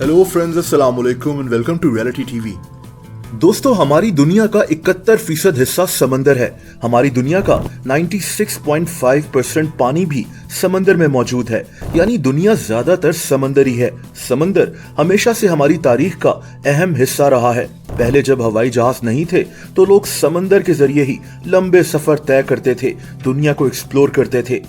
Hello friends, अस्सलाम वालेकुम and welcome to reality TV. दोस्तों, हमारी दुनिया का 71% हिस्सा समंदर है। हमारी दुनिया का 96.5% पानी भी समंदर में मौजूद है, यानी दुनिया ज्यादातर समंदरी है। समंदर हमेशा से हमारी तारीख का अहम हिस्सा रहा है। पहले जब हवाई जहाज नहीं थे तो लोग समंदर के जरिए ही लंबे सफर तय करते थे, दुनिया को एक्सप्लोर करते थे।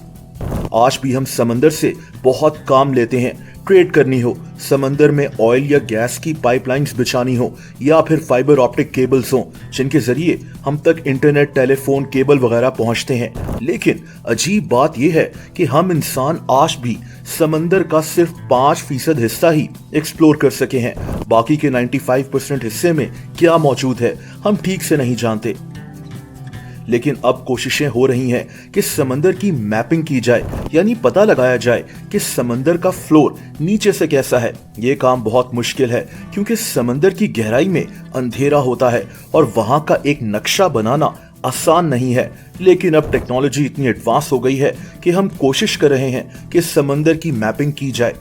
आज भी हम समंदर से बहुत काम लेते हैं। ट्रेड करनी हो, समंदर में ऑयल या गैस की पाइपलाइंस बिछानी हो, या फिर फाइबर ऑप्टिक केबल्स हो जिनके जरिए हम तक इंटरनेट, टेलीफोन, केबल वगैरह पहुंचते हैं। लेकिन अजीब बात यह है कि हम इंसान आज भी समंदर का सिर्फ 5% हिस्सा ही एक्सप्लोर कर सके हैं। बाकी के 95% हिस्से में क्या मौजूद है हम ठीक से नहीं जानते। लेकिन अब कोशिशें हो रही हैं कि समंदर की मैपिंग की जाए, यानी पता लगाया जाए कि समंदर का फ्लोर नीचे से कैसा है। ये काम बहुत मुश्किल है क्योंकि समंदर की गहराई में अंधेरा होता है और वहां का एक नक्शा बनाना आसान नहीं है। लेकिन अब टेक्नोलॉजी इतनी एडवांस हो गई है कि हम कोशिश कर रहे हैं कि समंदर की मैपिंग की जाए।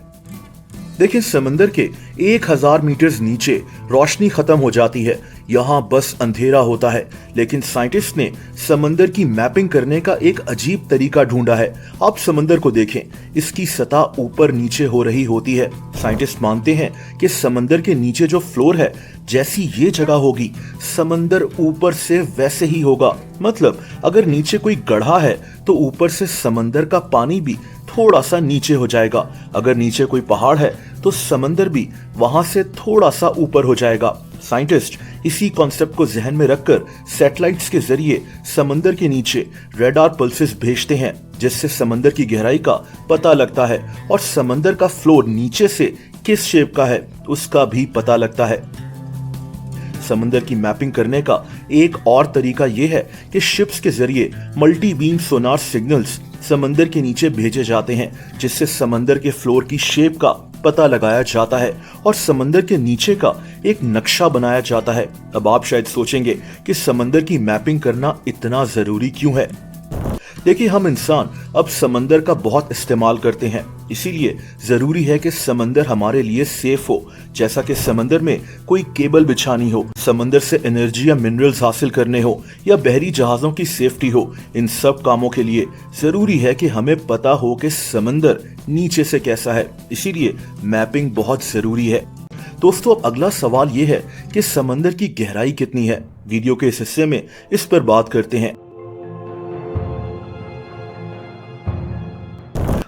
देखिए, समंदर के 1000 मीटर नीचे रोशनी खत्म हो जाती है, यहाँ बस अंधेरा होता है। लेकिन साइंटिस्ट ने समंदर की मैपिंग करने का एक अजीब तरीका ढूंढा है। आप समंदर को देखें, इसकी सतह ऊपर नीचे हो रही होती है। साइंटिस्ट मानते हैं कि समंदर के नीचे जो फ्लोर है, जैसी ये जगह होगी, समंदर ऊपर से वैसे ही होगा। मतलब अगर नीचे कोई गड्ढा है तो ऊपर से समंदर का पानी भी थोड़ा सा नीचे हो जाएगा। अगर नीचे कोई पहाड़ है तो समंदर भी वहां से थोड़ा सा ऊपर हो जाएगा। साइंटिस्ट इसी कॉन्सेप्ट को जहन में रखकर सैटेलाइट्स के जरिए समंदर के नीचे रेडार पल्सेस भेजते हैं, जिससे समंदर की गहराई का पता लगता है और समंदर का फ्लोर नीचे से किस शेप का है उसका भी पता लगता है। समंदर की मैपिंग करने का एक और तरीका यह है कि शिप्स के जरिए मल्टी बीम सोनार सिग्नल्स समंदर के नीचे भेजे जाते हैं, जिससे समंदर के फ्लोर की शेप का पता लगाया जाता है और समंदर के नीचे का एक नक्शा बनाया जाता है। अब आप शायद सोचेंगे कि समंदर की मैपिंग करना इतना जरूरी क्यों है। देखिए, हम इंसान अब समंदर का बहुत इस्तेमाल करते हैं, इसीलिए जरूरी है कि समंदर हमारे लिए सेफ हो। जैसा कि समंदर में कोई केबल बिछानी हो, समंदर से एनर्जी या मिनरल्स हासिल करने हो, या बहरी जहाजों की सेफ्टी हो, इन सब कामों के लिए जरूरी है कि हमें पता हो कि समंदर नीचे से कैसा है। इसीलिए मैपिंग बहुत जरूरी है। दोस्तों, अब अगला सवाल यह है कि समंदर की गहराई कितनी है। वीडियो के इस हिस्से में इस पर बात करते हैं।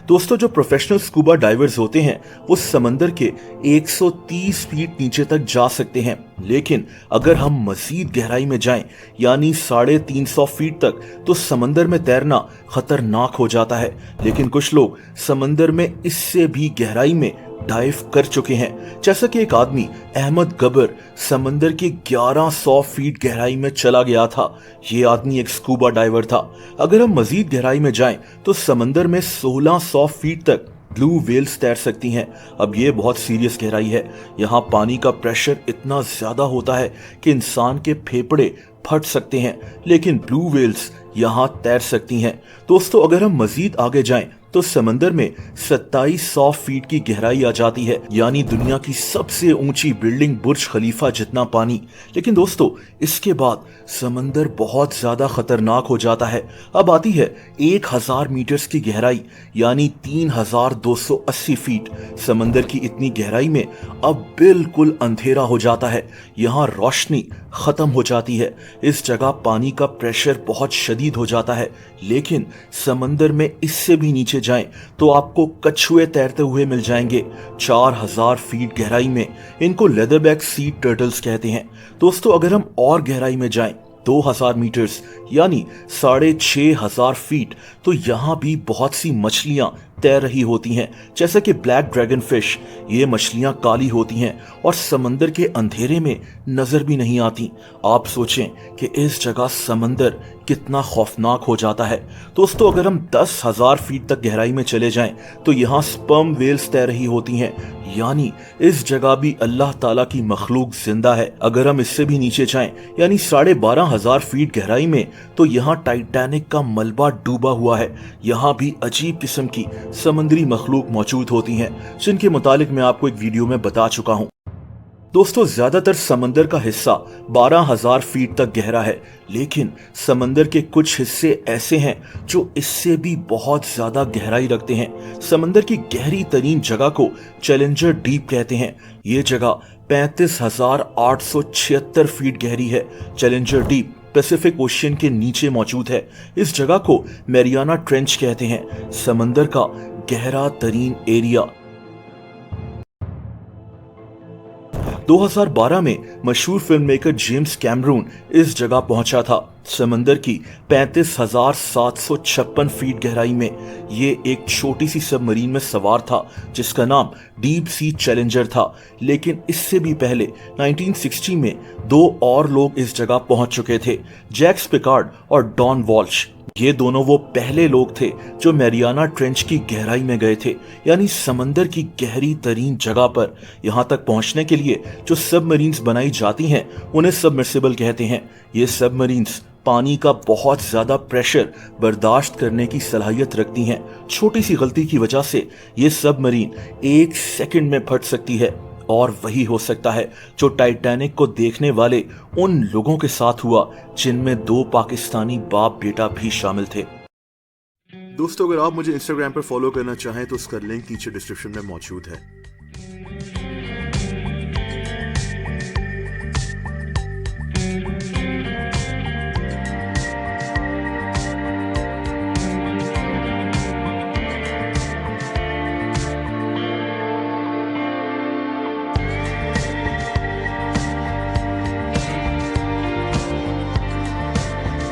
दोस्तों, जो प्रोफेशनल स्कूबा डाइवर्स होते हैं वो समंदर के 130 फीट नीचे तक जा सकते हैं। लेकिन अगर हम मजीद गहराई में जाएं, यानी 350 फीट तक, तो समंदर में तैरना खतरनाक हो जाता है। लेकिन कुछ लोग समंदर में इससे भी गहराई में डाइव कर चुके हैं। जैसा कि एक आदमी अहमद गबर समंदर के 1100 फीट गहराई में चला गया था। ये आदमी एक स्कूबा डाइवर था। अगर हम मजीद गहराई में जाएं तो समंदर में 1600 फीट तक ब्लू व्हेल्स तैर सकती हैं। अब ये बहुत सीरियस गहराई है। यहाँ पानी का प्रेशर इतना ज्यादा होता है कि इंसान के फेफड़े फट सकते हैं, लेकिन ब्लू व्हेल्स यहाँ तैर सकती हैं। दोस्तों, अगर हम मजीद आगे जाएं तो समंदर में 2700 फीट की गहराई आ जाती है, यानी दुनिया की सबसे ऊंची बिल्डिंग बुर्ज खलीफा जितना पानी। लेकिन दोस्तों, इसके बाद समंदर बहुत ज्यादा खतरनाक हो जाता है। अब आती है 1000 मीटर्स की गहराई, यानी 3280 फीट। समंदर की इतनी गहराई में अब बिल्कुल अंधेरा हो जाता है, यहाँ रोशनी खत्म हो जाती है। इस जगह पानी का प्रेशर बहुत शदीद हो जाता है। लेकिन समंदर में इससे भी नीचे जाएं तो आपको कछुए तैरते हुए मिल जाएंगे 4000 फीट गहराई में। इनको लेदरबैक सी टर्टल्स कहते हैं। दोस्तों, अगर हम और गहराई में जाएं 2000 मीटर्स यानी 6500 फीट, तो यहाँ भी बहुत सी मछलियां तैर रही होती हैं, जैसे कि ब्लैक ड्रैगन फिश। ये मछलियां काली होती हैं और समंदर के अंधेरे में नजर भी नहीं आती। आप सोचें कि इस जगह समंदर कितना खौफनाक हो जाता है। दोस्तों, अगर हम 10,000 फीट तक गहराई में चले जाएं तो यहाँ स्पर्म वेल्स तैर रही होती हैं, यानी इस जगह भी अल्लाह ताला की मखलूक जिंदा है। अगर हम इससे भी नीचे जाएं यानी 12,500 फीट गहराई में, तो यहाँ टाइटैनिक का मलबा डूबा हुआ है। यहाँ भी अजीब किस्म की समुद्री मखलूक मौजूद होती हैं, जिनके मुतालिक मैं आपको एक वीडियो में बता चुका हूं। दोस्तों, ज्यादातर समंदर का हिस्सा 12,000 फीट तक गहरा है, लेकिन समंदर के कुछ हिस्से ऐसे हैं जो इससे भी बहुत ज्यादा गहराई रखते हैं। समंदर की गहरी तरीन जगह को चैलेंजर डीप कहते हैं। ये जगह 35,876 फीट गहरी है। चैलेंजर डीप पैसिफिक ओशियन के नीचे मौजूद है। इस जगह को मैरियाना ट्रेंच कहते हैं, समंदर का गहरा तरीन एरिया। 2012 में मशहूर फिल्म मेकर जेम्स कैमरून इस जगह पहुंचा था। समंदर की 35,756 फीट गहराई में ये एक छोटी सी सबमरीन में सवार था, जिसका नाम डीप सी चैलेंजर था। लेकिन इससे भी पहले 1960 में 2 और लोग इस जगह पहुंच चुके थे, जैक्स पिकार्ड और डॉन वॉल्श। ये दोनों वो पहले लोग थे जो मैरियाना ट्रेंच की गहराई में गए थे, यानी समंदर की गहरी तरीन जगह पर। यहां तक पहुंचने के लिए जो सबमरीन्स बनाई जाती हैं उन्हें सबमर्सिबल कहते हैं। ये सबमरीन्स पानी का बहुत ज्यादा प्रेशर बर्दाश्त करने की सलाहियत रखती हैं। छोटी सी गलती की वजह से ये सबमरीन 1 सेकंड में फट सकती है, और वही हो सकता है जो टाइटैनिक को देखने वाले उन लोगों के साथ हुआ, जिनमें 2 पाकिस्तानी बाप बेटा भी शामिल थे। दोस्तों, अगर आप मुझे इंस्टाग्राम पर फॉलो करना चाहें तो उसका लिंक नीचे डिस्क्रिप्शन में मौजूद है।